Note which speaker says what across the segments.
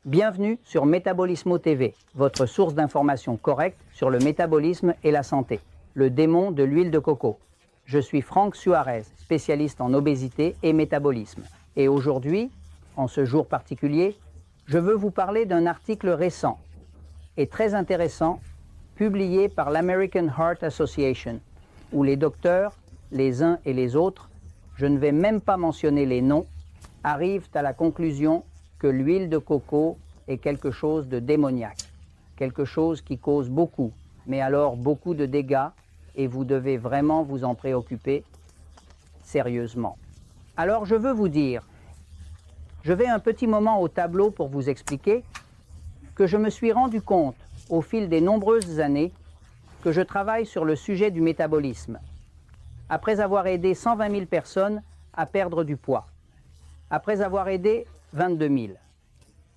Speaker 1: Bienvenue sur Métabolismo TV, votre source d'information correcte sur le métabolisme et la santé, le démon de l'huile de coco. Je suis Franck Suarez, spécialiste en obésité et métabolisme. Et aujourd'hui, en ce jour particulier, je veux vous parler d'un article récent et très intéressant publié par l'American Heart Association, où les docteurs, les uns et les autres, je ne vais même pas mentionner les noms, arrivent à la conclusion que l'huile de coco est quelque chose de démoniaque, quelque chose qui cause beaucoup, mais alors beaucoup de dégâts, et vous devez vraiment vous en préoccuper sérieusement. Alors je veux vous dire, je vais un petit moment au tableau pour vous expliquer que je me suis rendu compte au fil des nombreuses années que je travaille sur le sujet du métabolisme. Après avoir aidé 120 000 personnes à perdre du poids, après avoir aidé 22 000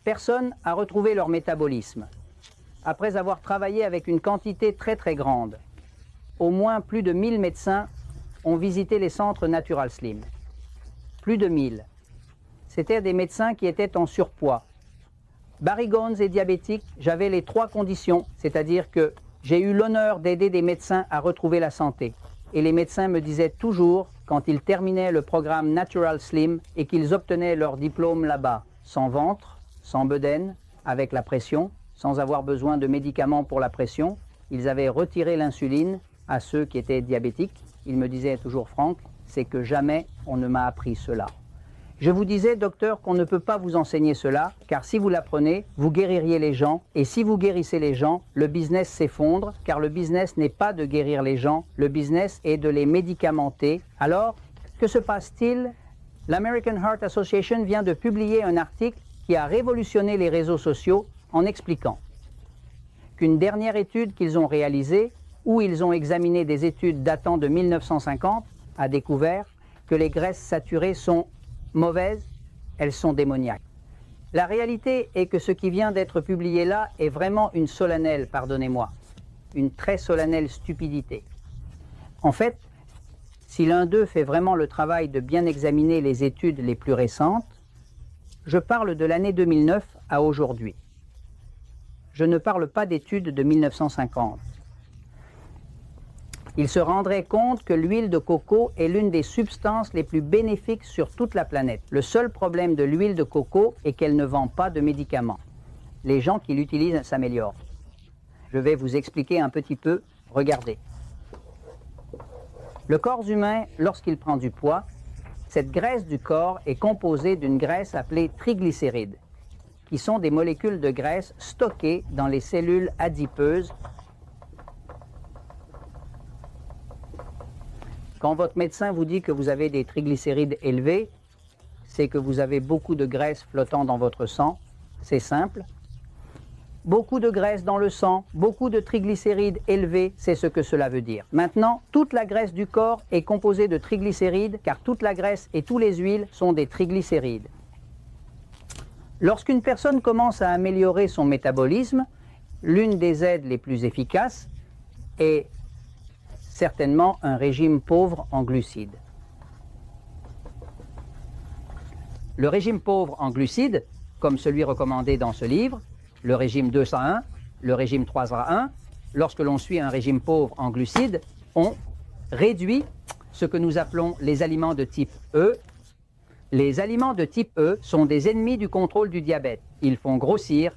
Speaker 1: personnes à retrouver leur métabolisme, après avoir travaillé avec une quantité très grande, au moins plus de 1000 médecins ont visité les centres Natural Slim. Plus de 1000. C'étaient des médecins qui étaient en surpoids. Barrigones et diabétiques, j'avais les 3 conditions, c'est-à-dire que j'ai eu l'honneur d'aider des médecins à retrouver la santé. Et les médecins me disaient toujours, quand ils terminaient le programme Natural Slim et qu'ils obtenaient leur diplôme là-bas, sans ventre, sans bedaine, avec la pression, sans avoir besoin de médicaments pour la pression, ils avaient retiré l'insuline à ceux qui étaient diabétiques. Ils me disaient toujours, Franck, c'est que jamais on ne m'a appris cela. Je vous disais, docteur, qu'on ne peut pas vous enseigner cela, car si vous l'apprenez, vous guéririez les gens, et si vous guérissez les gens, le business s'effondre, car le business n'est pas de guérir les gens, le business est de les médicamenter. Alors, que se passe-t-il? L'American Heart Association vient de publier un article qui a révolutionné les réseaux sociaux en expliquant qu'une dernière étude qu'ils ont réalisée, où ils ont examiné des études datant de 1950, a découvert que les graisses saturées sont mauvaises, elles sont démoniaques. La réalité est que ce qui vient d'être publié là est vraiment une solennelle, pardonnez-moi, une très solennelle stupidité. En fait, si l'un d'eux fait vraiment le travail de bien examiner les études les plus récentes, je parle de l'année 2009 à aujourd'hui. Je ne parle pas d'études de 1950. Il se rendrait compte que l'huile de coco est l'une des substances les plus bénéfiques sur toute la planète. Le seul problème de l'huile de coco est qu'elle ne vend pas de médicaments. Les gens qui l'utilisent s'améliorent. Je vais vous expliquer un petit peu. Regardez. Le corps humain, lorsqu'il prend du poids, cette graisse du corps est composée d'une graisse appelée triglycérides, qui sont des molécules de graisse stockées dans les cellules adipeuses. Quand votre médecin vous dit que vous avez des triglycérides élevés, c'est que vous avez beaucoup de graisse flottant dans votre sang. C'est simple. Beaucoup de graisse dans le sang, beaucoup de triglycérides élevés, c'est ce que cela veut dire. Maintenant, toute la graisse du corps est composée de triglycérides, car toute la graisse et toutes les huiles sont des triglycérides. Lorsqu'une personne commence à améliorer son métabolisme, l'une des aides les plus efficaces est certainement un régime pauvre en glucides. Le régime pauvre en glucides, comme celui recommandé dans ce livre, le régime 201, le régime 301, lorsque l'on suit un régime pauvre en glucides, on réduit ce que nous appelons les aliments de type E. Les aliments de type E sont des ennemis du contrôle du diabète. Ils font grossir,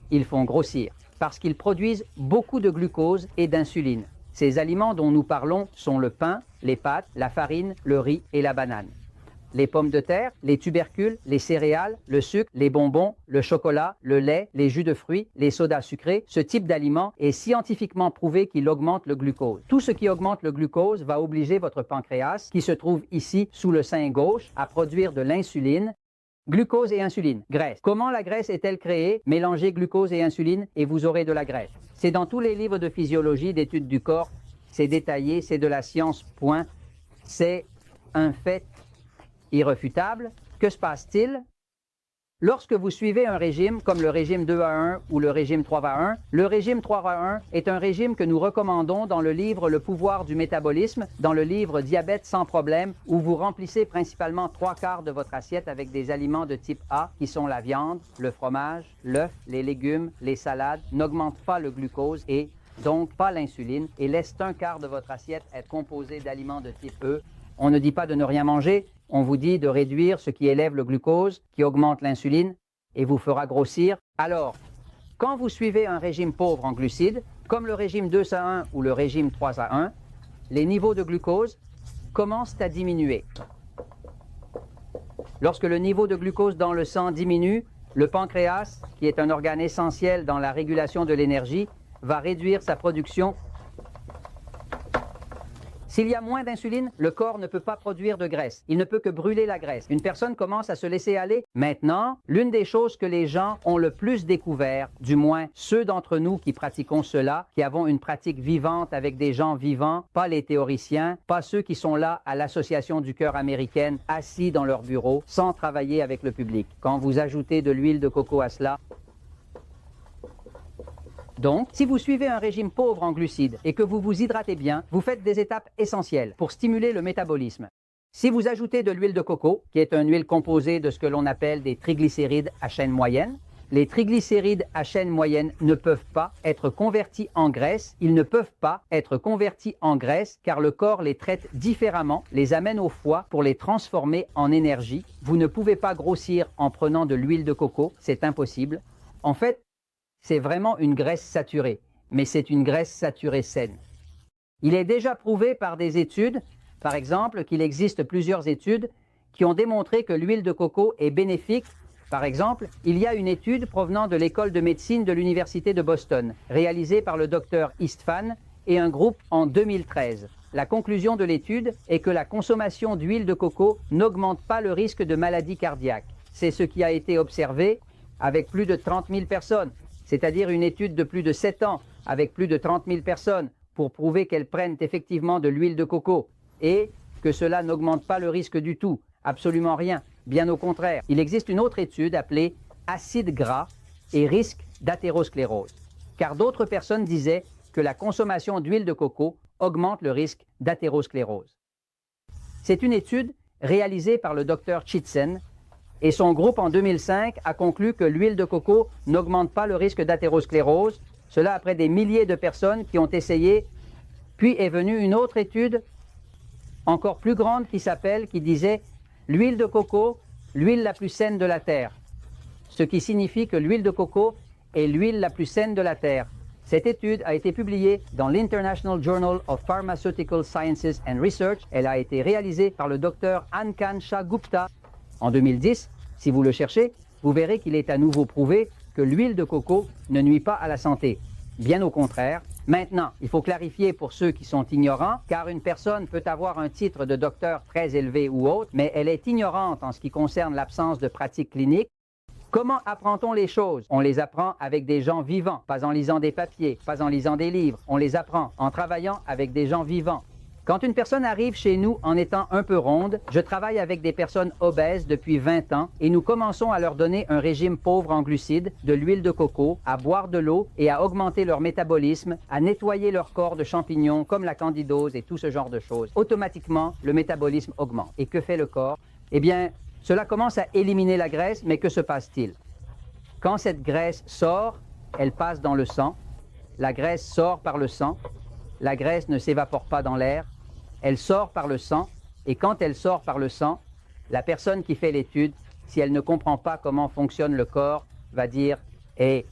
Speaker 1: parce qu'ils produisent beaucoup de glucose et d'insuline. Ces aliments dont nous parlons sont le pain, les pâtes, la farine, le riz et la banane. Les pommes de terre, les tubercules, les céréales, le sucre, les bonbons, le chocolat, le lait, les jus de fruits, les sodas sucrés, ce type d'aliment est scientifiquement prouvé qu'il augmente le glucose. Tout ce qui augmente le glucose va obliger votre pancréas, qui se trouve ici sous le sein gauche, à produire de l'insuline. Glucose et insuline, graisse. Comment la graisse est-elle créée? Mélangez glucose et insuline et vous aurez de la graisse. C'est dans tous les livres de physiologie, d'études du corps, c'est détaillé, c'est de la science, point. C'est un fait irréfutable. Que se passe-t-il? Lorsque vous suivez un régime comme le régime 2-1 ou le régime 3-1, le régime 3-1 est un régime que nous recommandons dans le livre Le pouvoir du métabolisme, dans le livre Diabète sans problème, où vous remplissez principalement 3/4 de votre assiette avec des aliments de type A, qui sont la viande, le fromage, l'œuf, les légumes, les salades, n'augmentent pas le glucose et donc pas l'insuline, et laissent 1/4 de votre assiette être composée d'aliments de type E. On ne dit pas de ne rien manger, on vous dit de réduire ce qui élève le glucose, qui augmente l'insuline et vous fera grossir. Alors, quand vous suivez un régime pauvre en glucides, comme le régime 2-1 ou le régime 3-1, les niveaux de glucose commencent à diminuer. Lorsque le niveau de glucose dans le sang diminue, le pancréas, qui est un organe essentiel dans la régulation de l'énergie, va réduire sa production. S'il y a moins d'insuline, le corps ne peut pas produire de graisse. Il ne peut que brûler la graisse. Une personne commence à se laisser aller. Maintenant, l'une des choses que les gens ont le plus découvert, du moins ceux d'entre nous qui pratiquons cela, qui avons une pratique vivante avec des gens vivants, pas les théoriciens, pas ceux qui sont là à l'Association du cœur américaine, assis dans leur bureau, sans travailler avec le public. Quand vous ajoutez de l'huile de coco à cela, donc, si vous suivez un régime pauvre en glucides et que vous vous hydratez bien, vous faites des étapes essentielles pour stimuler le métabolisme. Si vous ajoutez de l'huile de coco, qui est une huile composée de ce que l'on appelle des triglycérides à chaîne moyenne, les triglycérides à chaîne moyenne ne peuvent pas être convertis en graisse. Ils ne peuvent pas être convertis en graisse car le corps les traite différemment, les amène au foie pour les transformer en énergie. Vous ne pouvez pas grossir en prenant de l'huile de coco, c'est impossible. En fait, c'est vraiment une graisse saturée, mais c'est une graisse saturée saine. Il est déjà prouvé par des études, par exemple, qu'il existe plusieurs études qui ont démontré que l'huile de coco est bénéfique. Par exemple, il y a une étude provenant de l'école de médecine de l'Université de Boston, réalisée par le docteur Istvan et un groupe en 2013. La conclusion de l'étude est que la consommation d'huile de coco n'augmente pas le risque de maladie cardiaque. C'est ce qui a été observé avec plus de 30 000 personnes. C'est-à-dire une étude de plus de 7 ans avec plus de 30 000 personnes pour prouver qu'elles prennent effectivement de l'huile de coco et que cela n'augmente pas le risque du tout, absolument rien, bien au contraire. Il existe une autre étude appelée « acide gras et risque d'athérosclérose », car d'autres personnes disaient que la consommation d'huile de coco augmente le risque d'athérosclérose. C'est une étude réalisée par le Dr Chitzen, et son groupe en 2005 a conclu que l'huile de coco n'augmente pas le risque d'athérosclérose, cela après des milliers de personnes qui ont essayé. Puis est venue une autre étude encore plus grande qui disait l'huile de coco, l'huile la plus saine de la Terre, ce qui signifie que l'huile de coco est l'huile la plus saine de la Terre. Cette étude a été publiée dans l'International Journal of Pharmaceutical Sciences and Research. Elle a été réalisée par le Dr Ankansha Gupta. En 2010, si vous le cherchez, vous verrez qu'il est à nouveau prouvé que l'huile de coco ne nuit pas à la santé. Bien au contraire. Maintenant, il faut clarifier pour ceux qui sont ignorants, car une personne peut avoir un titre de docteur très élevé ou autre, mais elle est ignorante en ce qui concerne l'absence de pratique clinique. Comment apprend-on les choses? On les apprend avec des gens vivants, pas en lisant des papiers, pas en lisant des livres. On les apprend en travaillant avec des gens vivants. Quand une personne arrive chez nous en étant un peu ronde, je travaille avec des personnes obèses depuis 20 ans et nous commençons à leur donner un régime pauvre en glucides, de l'huile de coco, à boire de l'eau et à augmenter leur métabolisme, à nettoyer leur corps de champignons comme la candidose et tout ce genre de choses. Automatiquement, le métabolisme augmente. Et que fait le corps? Eh bien, cela commence à éliminer la graisse, mais que se passe-t-il? Quand cette graisse sort, elle passe dans le sang. La graisse sort par le sang. La graisse ne s'évapore pas dans l'air. Elle sort par le sang, et quand elle sort par le sang, la personne qui fait l'étude, si elle ne comprend pas comment fonctionne le corps, va dire « Eh,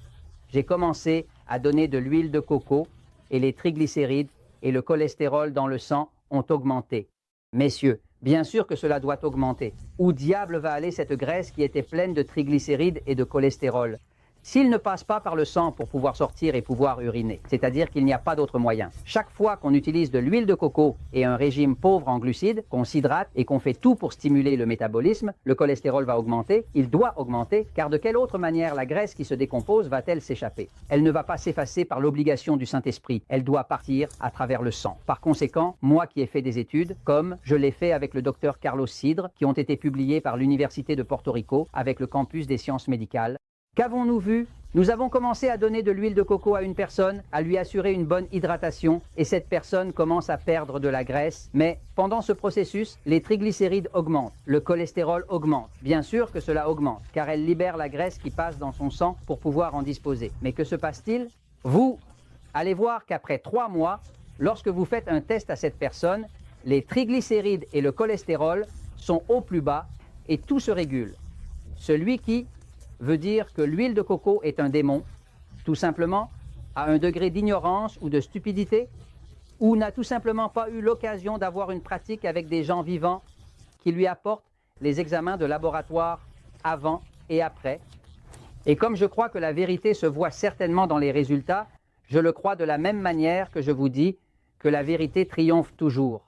Speaker 1: j'ai commencé à donner de l'huile de coco et les triglycérides et le cholestérol dans le sang ont augmenté. Messieurs, bien sûr que cela doit augmenter. Où diable va aller cette graisse qui était pleine de triglycérides et de cholestérol? S'il ne passe pas par le sang pour pouvoir sortir et pouvoir uriner, c'est-à-dire qu'il n'y a pas d'autre moyen. Chaque fois qu'on utilise de l'huile de coco et un régime pauvre en glucides, qu'on s'hydrate et qu'on fait tout pour stimuler le métabolisme, le cholestérol va augmenter, il doit augmenter, car de quelle autre manière la graisse qui se décompose va-t-elle s'échapper? Elle ne va pas s'effacer par l'obligation du Saint-Esprit, elle doit partir à travers le sang. Par conséquent, moi qui ai fait des études, comme je l'ai fait avec le docteur Carlos Cidre, qui ont été publiées par l'Université de Porto Rico avec le campus des sciences médicales, qu'avons-nous vu? Nous avons commencé à donner de l'huile de coco à une personne, à lui assurer une bonne hydratation, et cette personne commence à perdre de la graisse. Mais pendant ce processus, les triglycérides augmentent, le cholestérol augmente. Bien sûr que cela augmente, car elle libère la graisse qui passe dans son sang pour pouvoir en disposer. Mais que se passe-t-il? Vous allez voir qu'après 3 mois, lorsque vous faites un test à cette personne, les triglycérides et le cholestérol sont au plus bas et tout se régule. Celui qui veut dire que l'huile de coco est un démon, tout simplement, à un degré d'ignorance ou de stupidité, ou n'a tout simplement pas eu l'occasion d'avoir une pratique avec des gens vivants qui lui apportent les examens de laboratoire avant et après. Et comme je crois que la vérité se voit certainement dans les résultats, je le crois de la même manière que je vous dis que la vérité triomphe toujours.